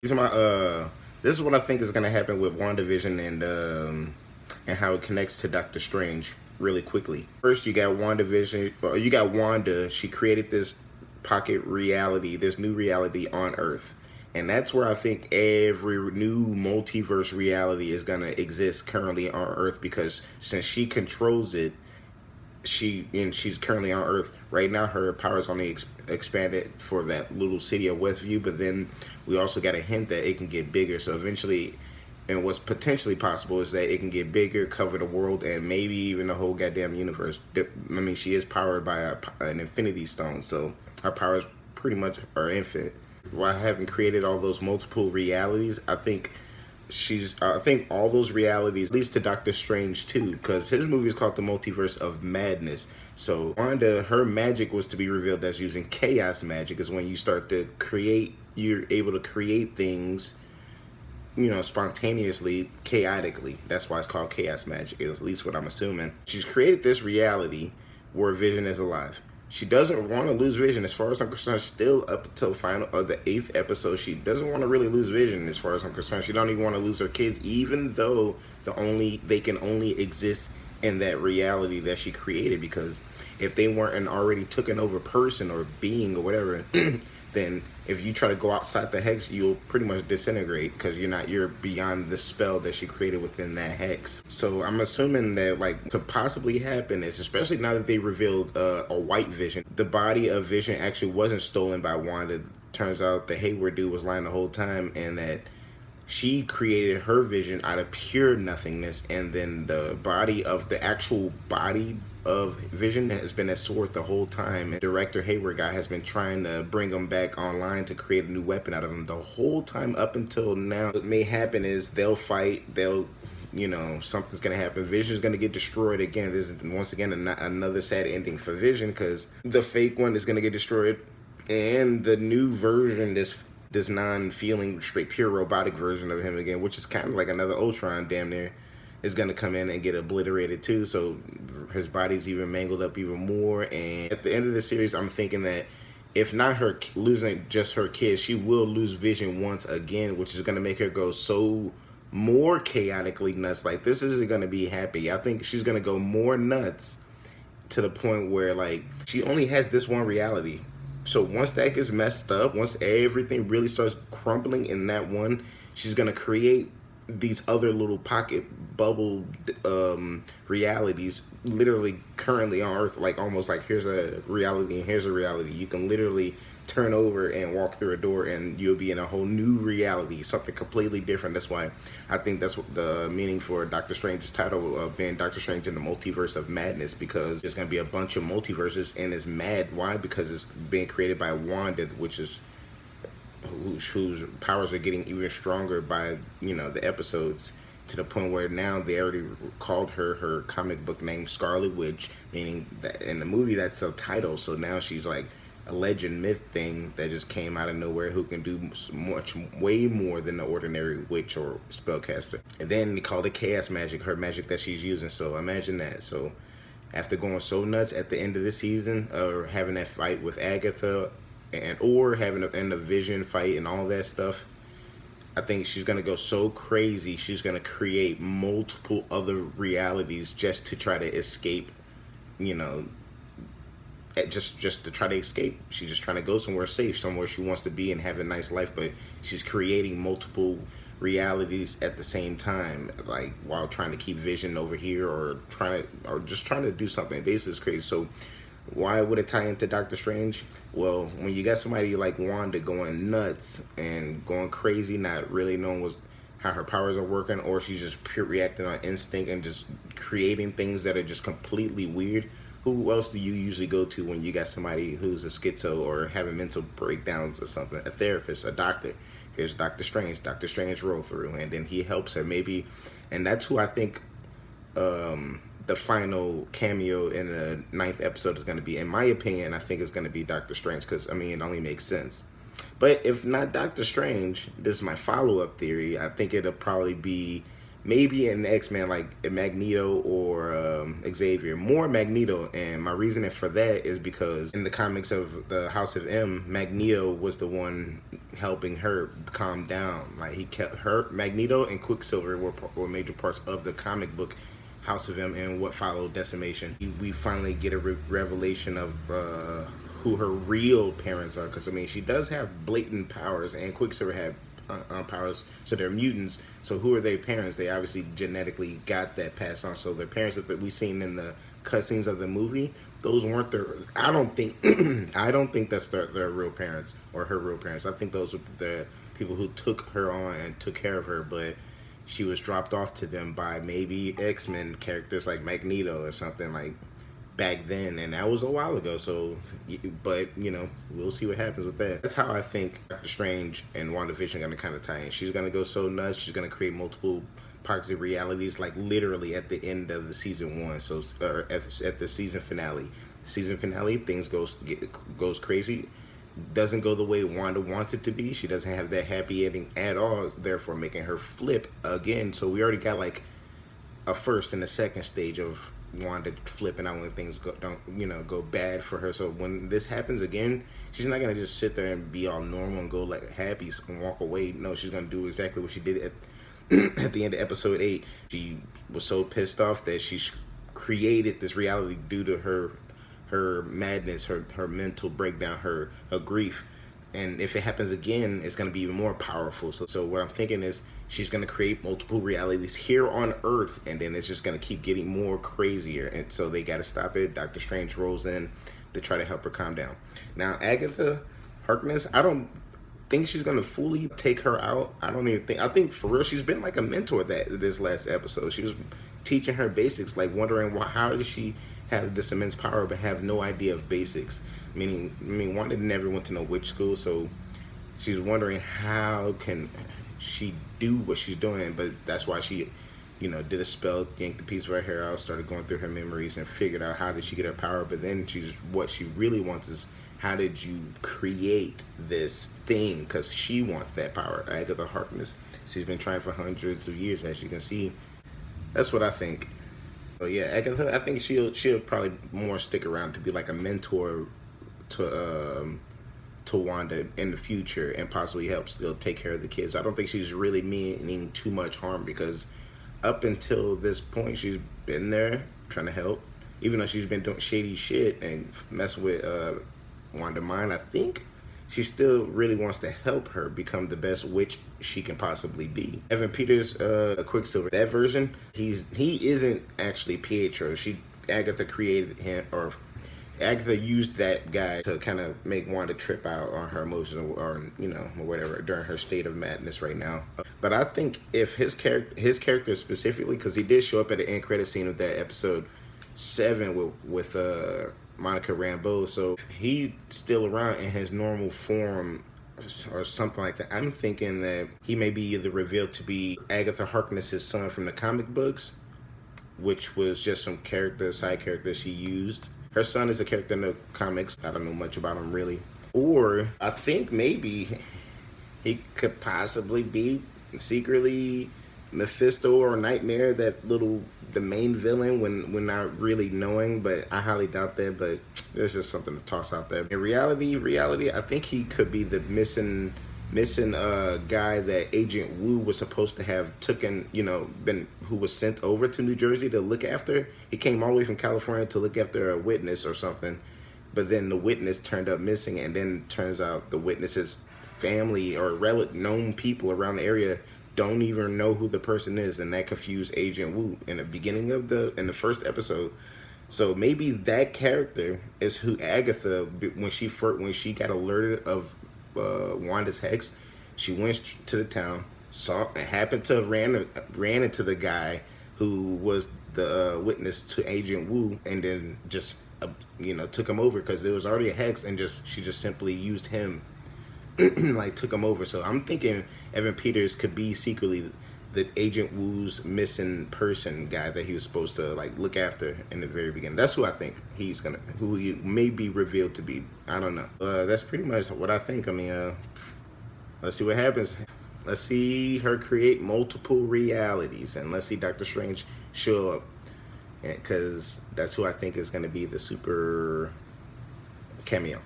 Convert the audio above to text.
These are my this is what I think is gonna happen with WandaVision and how it connects to Doctor Strange really quickly. First you got WandaVision, or you got Wanda. She created this pocket reality, this new reality on Earth. And that's where I think every new multiverse reality is gonna exist currently on Earth, because since she controls it, she's currently on Earth right now. Her powers only expanded for that little city of Westview, but then we also got a hint that it can get bigger. So eventually, and what's potentially possible is that it can get bigger, cover the world, and maybe even the whole goddamn universe. I mean, she is powered by an Infinity Stone, so her powers pretty much are infinite. While having created all those multiple realities, I think all those realities leads to Doctor Strange too, because his movie is called The Multiverse of Madness. So Wanda, her magic was to be revealed as using chaos magic, is when you start to create, you're able to create things, spontaneously, chaotically. That's why it's called chaos magic, is at least what I'm assuming. She's created this reality where Vision is alive. She doesn't want to lose Vision, as far as I'm concerned. Still up until final of the 8th episode, she doesn't want to really lose Vision, as far as I'm concerned. She don't even want to lose her kids, even though they can only exist in that reality that she created. Because if they weren't an already taken over person or being or whatever, then if you try to go outside the hex, you'll pretty much disintegrate, because you're beyond the spell that she created within that hex. So I'm assuming that like could possibly happen is, especially now that they revealed a white Vision. The body of Vision actually wasn't stolen by Wanda. Turns out the Hayward dude was lying the whole time, and that she created her Vision out of pure nothingness, and then the body of the actual body of Vision has been at Sword the whole time. And director Hayward guy has been trying to bring him back online to create a new weapon out of him the whole time up until now. What may happen is they'll fight, something's gonna happen. Vision's gonna get destroyed again. This is once again another sad ending for Vision, because the fake one is gonna get destroyed, and the new version, this non-feeling, straight pure robotic version of him again, which is kind of like another Ultron damn near, is going to come in and get obliterated too. So his body's even mangled up even more. And at the end of the series, I'm thinking that if not her losing just her kids, she will lose Vision once again, which is going to make her go so more chaotically nuts. Like, this isn't going to be happy. I think she's going to go more nuts to the point where like she only has this one reality. So once that gets messed up, once everything really starts crumbling in that one, she's gonna create these other little pocket bubble realities, literally currently on Earth, like almost like here's a reality and here's a reality. You can literally turn over and walk through a door and you'll be in a whole new reality, something completely different. That's why I think that's what the meaning for Doctor Strange's title of being Doctor Strange in the Multiverse of Madness, because there's going to be a bunch of multiverses and it's mad. Why? Because it's being created by Wanda, which is whose powers are getting even stronger by the episodes, to the point where now they already called her comic book name Scarlet Witch, meaning that in the movie that's a title. So now she's like a legend myth thing that just came out of nowhere, who can do way more than the ordinary witch or spellcaster. And then they called it chaos magic, her magic that she's using. So imagine that. So after going so nuts at the end of the season, or having that fight with Agatha, or having a Vision fight and all that stuff, I think she's gonna go so crazy. She's gonna create multiple other realities just to try to escape, just to try to escape. She's just trying to go somewhere safe, somewhere she wants to be and have a nice life, but she's creating multiple realities at the same time, like while trying to keep Vision over here, or just trying to do something. Basically, it's crazy. So why would it tie into Doctor Strange? Well, when you got somebody like Wanda going nuts and going crazy, not really knowing how her powers are working, or she's just pure reacting on instinct and just creating things that are just completely weird. Who else do you usually go to when you got somebody who's a schizo or having mental breakdowns or something? A therapist, a doctor. Here's Doctor Strange. Doctor Strange roll through, and then he helps her maybe. And that's who I think the final cameo in the 9th episode is going to be. In my opinion, I think it's going to be Doctor Strange, because, I mean, it only makes sense. But if not Doctor Strange, this is my follow-up theory, I think it'll probably be maybe an X-Men like Magneto or Xavier. More Magneto, and my reasoning for that is because in the comics of the House of M, Magneto was the one helping her calm down. Like he kept her, Magneto and Quicksilver were major parts of the comic book House of M and what followed Decimation. We finally get a revelation of who her real parents are, because I mean she does have blatant powers, and Quicksilver had powers, so they're mutants. So who are their parents? They obviously genetically got that passed on. So their parents that we seen in the cutscenes of the movie, those weren't their. I don't think I don't think that's their real parents or her real parents. I think those are the people who took her on and took care of her, but she was dropped off to them by maybe X-Men characters like Magneto or something like back then, and that was a while ago. So, but you know, we'll see what happens with that. That's how I think Doctor Strange and WandaVision are gonna kind of tie in. She's gonna go so nuts. She's gonna create multiple pockets of realities, like literally at the end of the season 1. So, at the season finale. Season finale, things goes crazy. Doesn't go the way Wanda wants it to be. She doesn't have that happy ending at all, therefore making her flip again. So we already got like a first and a second stage of Wanda flipping out when things don't go bad for her. So when this happens again, she's not gonna just sit there and be all normal and go like happy and walk away. No, she's gonna do exactly what she did at at the end of episode 8. She was so pissed off that she created this reality due to her madness, her mental breakdown, her grief. And if it happens again, it's going to be even more powerful. So what I'm thinking is she's going to create multiple realities here on Earth, and then it's just going to keep getting more crazier. And so they got to stop it. Doctor Strange rolls in to try to help her calm down. Now, Agatha Harkness, I don't think she's going to fully take her out. I think for real, she's been like a mentor this last episode. She was teaching her basics, like wondering how did she have this immense power but have no idea of basics. Meaning Wanda never went to no witch school, so she's wondering how can she do what she's doing. But that's why she, did a spell, yanked a piece of her hair out, started going through her memories, and figured out how did she get her power. But then what she really wants is, how did you create this thing? Because she wants that power. Agatha Harkness, she's been trying for hundreds of years, as you can see. That's what I think. So yeah, Agatha, I think she'll probably more stick around to be like a mentor to Wanda in the future, and possibly help still take care of the kids. I don't think she's really meaning too much harm, because up until this point she's been there trying to help, even though she's been doing shady shit and messing with Wanda Mind. I think she still really wants to help her become the best witch she can possibly be. Evan Peters, Quicksilver, that version, he isn't actually Pietro. Agatha created him, or Agatha used that guy to kind of make Wanda trip out on her emotions, or whatever, during her state of madness right now. But I think if his character specifically, because he did show up at the end credit scene of that episode 7 with Monica Rambeau, so if he's still around in his normal form or something like that, I'm thinking that he may be either revealed to be Agatha Harkness's son from the comic books, which was just some side character she used. Her son is a character in the comics. I don't know much about him really. Or I think maybe he could possibly be secretly Mephisto or Nightmare, the main villain, when not really knowing, but I highly doubt that. But there's just something to toss out there. In reality, I think he could be the missing guy that Agent Wu was supposed to have who was sent over to New Jersey to look after. He came all the way from California to look after a witness or something, but then the witness turned up missing, and then turns out the witness's family or known people around the area don't even know who the person is, and that confused Agent Wu in the beginning of in the first episode. So maybe that character is who Agatha, when she got alerted of Wanda's hex, she went to the town, happened to ran into the guy who was the witness to Agent Wu, and then just took him over, because there was already a hex, and she just simply used him. Like took him over. So I'm thinking Evan Peters could be secretly the Agent Wu's missing person guy that he was supposed to look after in the very beginning. That's who I think who he may be revealed to be. I don't know. That's pretty much what I think. I mean, let's see what happens. Let's see her create multiple realities, and let's see Doctor Strange show up, because that's who I think is going to be the super cameo.